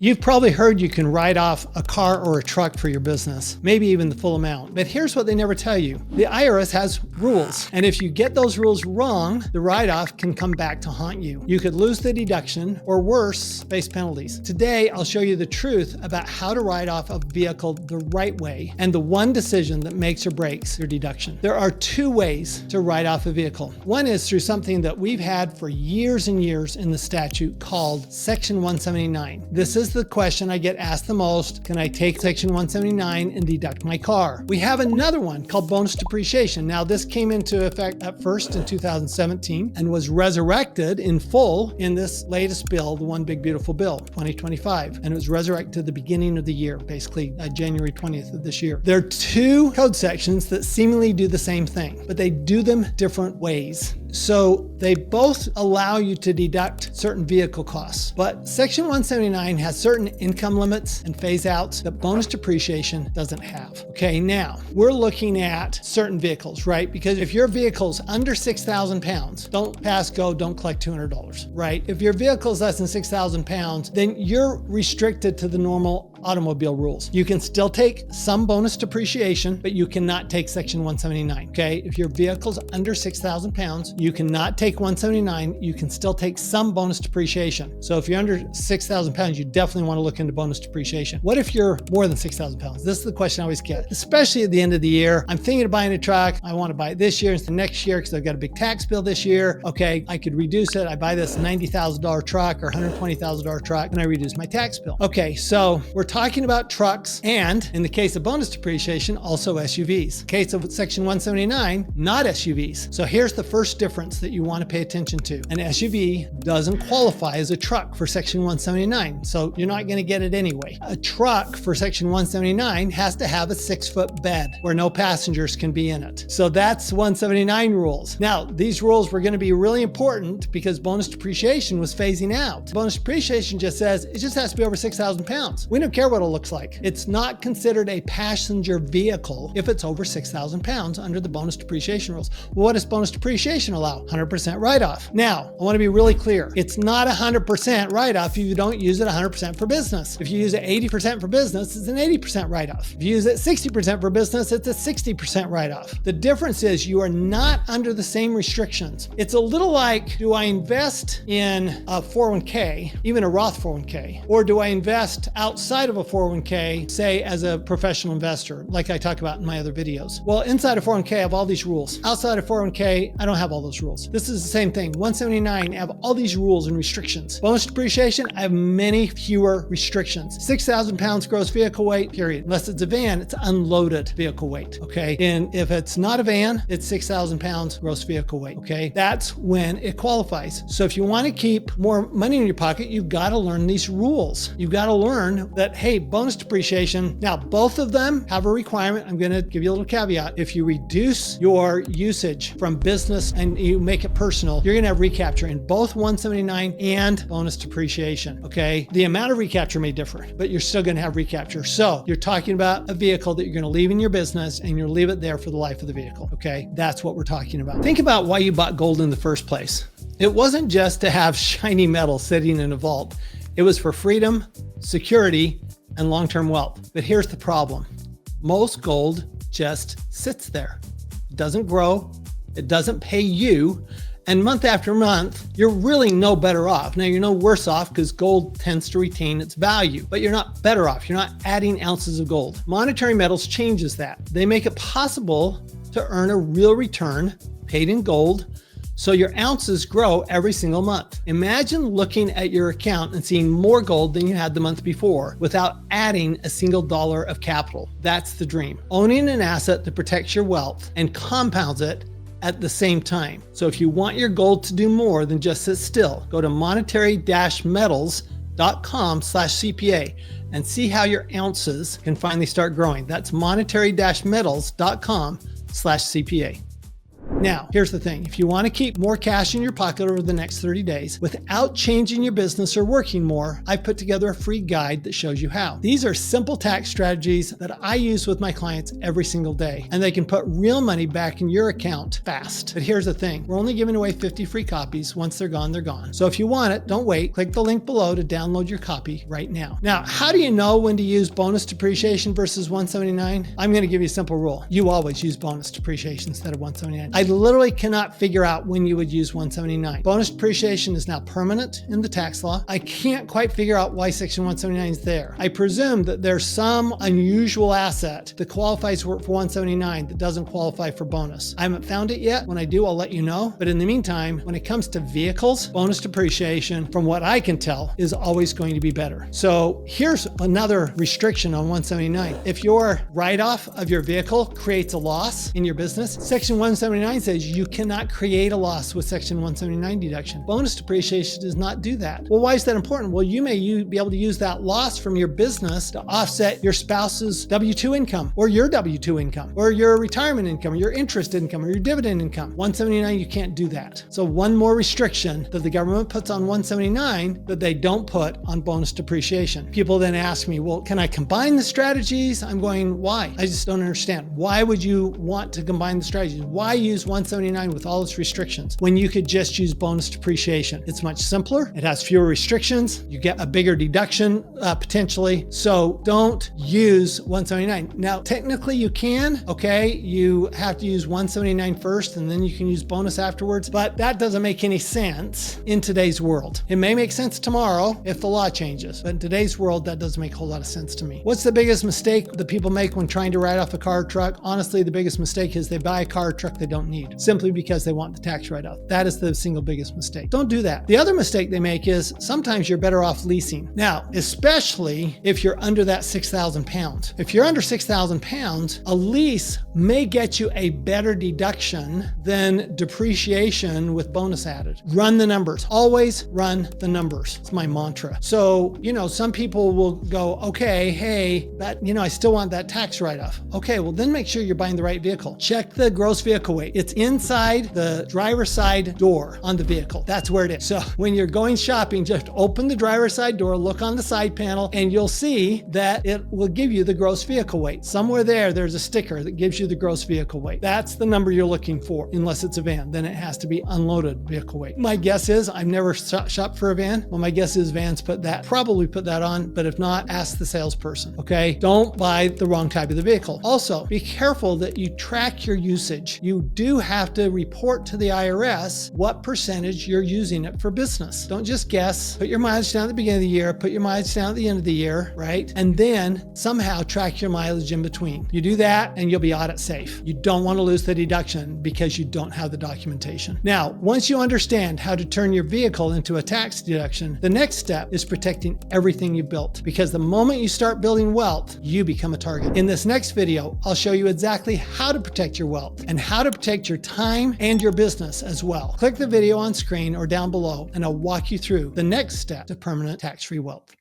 You've probably heard you can write off a car or a truck for your business, maybe even the full amount. But here's what they never tell you. The IRS has rules. And if you get those rules wrong, the write-off can come back to haunt you. You could lose the deduction or worse, face penalties. Today, I'll show you the truth about how to write off a vehicle the right way and the one decision that makes or breaks your deduction. There are two ways to write off a vehicle. One is through something that we've had for years and years in the statute called Section 179. This is the question I get asked the most. Can I take Section 179 and deduct my car? We have another one called bonus depreciation. Now, this came into effect at first in 2017 and was resurrected in full in this latest bill, the One Big Beautiful Bill, 2025. And it was resurrected at the beginning of the year, basically January 20th of this year. There are two code sections that seemingly do the same thing, but they do them different ways. So they both allow you to deduct certain vehicle costs, but Section 179 has certain income limits and phase outs that bonus depreciation doesn't have. Okay, now we're looking at certain vehicles, right? Because if your vehicle's under 6,000 pounds, don't pass go, don't collect $200, right? If your vehicle is less than 6,000 pounds, then you're restricted to the normal automobile rules. You can still take some bonus depreciation, but you cannot take Section 179, okay? If your vehicle's under 6,000 pounds, you cannot take 179. You can still take some bonus depreciation. So if you're under 6,000 pounds, you definitely want to look into bonus depreciation. What if you're more than 6,000 pounds? This is the question I always get, especially at the end of the year. I'm thinking of buying a truck. I want to buy it this year instead of next year because I've got a big tax bill this year. Okay, I could reduce it. I buy this $90,000 truck or $120,000 truck and I reduce my tax bill. Okay, so we're talking about trucks and in the case of bonus depreciation, also SUVs. In the case of Section 179, not SUVs. So here's the first difference that you want to pay attention to. An SUV doesn't qualify as a truck for Section 179, so you're not going to get it anyway. A truck for Section 179 has to have a 6-foot bed where no passengers can be in it. So that's 179 rules. Now, these rules were going to be really important because bonus depreciation was phasing out. Bonus depreciation just says it just has to be over 6,000 pounds. We don't care what it looks like. It's not considered a passenger vehicle if it's over 6,000 pounds under the bonus depreciation rules. Well, what does bonus depreciation allow? 100% write-off. Now, I want to be really clear. It's not 100% write-off if you don't use it 100% for business. If you use it 80% for business, it's an 80% write-off. If you use it 60% for business, it's a 60% write-off. The difference is you are not under the same restrictions. It's a little like, do I invest in a 401k, even a Roth 401k, or do I invest outside of a 401k, say as a professional investor, like I talk about in my other videos? Well, inside a 401k, I have all these rules. Outside of 401k, I don't have all those rules. This is the same thing. 179, I have all these rules and restrictions. Bonus depreciation, I have many fewer restrictions. 6,000 pounds gross vehicle weight, period. Unless it's a van, it's unloaded vehicle weight, okay? And if it's not a van, it's 6,000 pounds gross vehicle weight, okay? That's when it qualifies. So if you want to keep more money in your pocket, you've got to learn these rules. You've got to learn that, hey, bonus depreciation, now both of them have a requirement. I'm going to give you a little caveat. If you reduce your usage from business and you make it personal, you're going to have recapture in both 179 and bonus depreciation, okay? The amount of recapture may differ, but you're still going to have recapture. So you're talking about a vehicle that you're going to leave in your business and you'll leave it there for the life of the vehicle, okay? That's what we're talking about. Think about why you bought gold in the first place. It wasn't just to have shiny metal sitting in a vault. It was for freedom, security, and long-term wealth. But here's the problem. Most gold just sits there. It doesn't grow. It doesn't pay you. And month after month, you're really no better off. Now, you're no worse off because gold tends to retain its value, but you're not better off. You're not adding ounces of gold. Monetary metals changes that. They make it possible to earn a real return paid in gold, so your ounces grow every single month. Imagine looking at your account and seeing more gold than you had the month before without adding a single dollar of capital. That's the dream. Owning an asset that protects your wealth and compounds it at the same time. So if you want your gold to do more than just sit still, go to monetary-metals.com/CPA and see how your ounces can finally start growing. That's monetary-metals.com/CPA. Now, here's the thing. If you want to keep more cash in your pocket over the next 30 days without changing your business or working more, I've put together a free guide that shows you how. These are simple tax strategies that I use with my clients every single day, and they can put real money back in your account fast. But here's the thing. We're only giving away 50 free copies. Once they're gone, they're gone. So if you want it, don't wait. Click the link below to download your copy right now. Now, how do you know when to use bonus depreciation versus 179? I'm going to give you a simple rule. You always use bonus depreciation instead of 179. I literally cannot figure out when you would use 179. Bonus depreciation is now permanent in the tax law. I can't quite figure out why section 179 is there. I presume that there's some unusual asset that qualifies for 179 that doesn't qualify for bonus. I haven't found it yet. When I do, I'll let you know. But in the meantime, when it comes to vehicles, bonus depreciation, from what I can tell, is always going to be better. So here's another restriction on 179. If your write-off of your vehicle creates a loss in your business, section 179 says you cannot create a loss with section 179 deduction. Bonus depreciation does not do that. Well, why is that important? Well, you may be able to use that loss from your business to offset your spouse's W-2 income, or your W-2 income, or your retirement income, or your interest income, or your dividend income. 179, you can't do that. So one more restriction that the government puts on 179 that they don't put on bonus depreciation. People then ask me, well, can I combine the strategies? I'm going, why? I just don't understand. Why would you want to combine the strategies? Why use 179 with all its restrictions when you could just use bonus depreciation? It's much simpler. It has fewer restrictions. You get a bigger deduction potentially. So don't use 179. Now, technically you can, okay? You have to use 179 first and then you can use bonus afterwards, but that doesn't make any sense in today's world. It may make sense tomorrow if the law changes, but in today's world, that doesn't make a whole lot of sense to me. What's the biggest mistake that people make when trying to write off a car or truck? Honestly, the biggest mistake is they buy a car or truck they don't need simply because they want the tax write-off. That is the single biggest mistake. Don't do that. The other mistake they make is sometimes you're better off leasing. Now, especially if you're under that 6,000 pounds. If you're under 6,000 pounds, a lease may get you a better deduction than depreciation with bonus added. Run the numbers. Always run the numbers. It's my mantra. So, some people will go, okay, hey, but I still want that tax write-off. Okay, well then make sure you're buying the right vehicle. Check the gross vehicle weight. It's inside the driver's side door on the vehicle. That's where it is. So when you're going shopping, just open the driver's side door, look on the side panel, and you'll see that it will give you the gross vehicle weight. Somewhere there's a sticker that gives you the gross vehicle weight. That's the number you're looking for, unless it's a van. Then it has to be unloaded vehicle weight. My guess is, I've never shopped for a van. Well, my guess is vans probably put that on, but if not, ask the salesperson, okay? Don't buy the wrong type of the vehicle. Also, be careful that you track your usage. You do have to report to the IRS what percentage you're using it for business. Don't just guess. Put your mileage down at the beginning of the year, put your mileage down at the end of the year, right? And then somehow track your mileage in between. You do that and you'll be audit safe. You don't want to lose the deduction because you don't have the documentation. Now, once you understand how to turn your vehicle into a tax deduction, the next step is protecting everything you built, because the moment you start building wealth, you become a target. In this next video, I'll show you exactly how to protect your wealth and how to protect your time and your business as well. Click the video on screen or down below and I'll walk you through the next step to permanent tax-free wealth.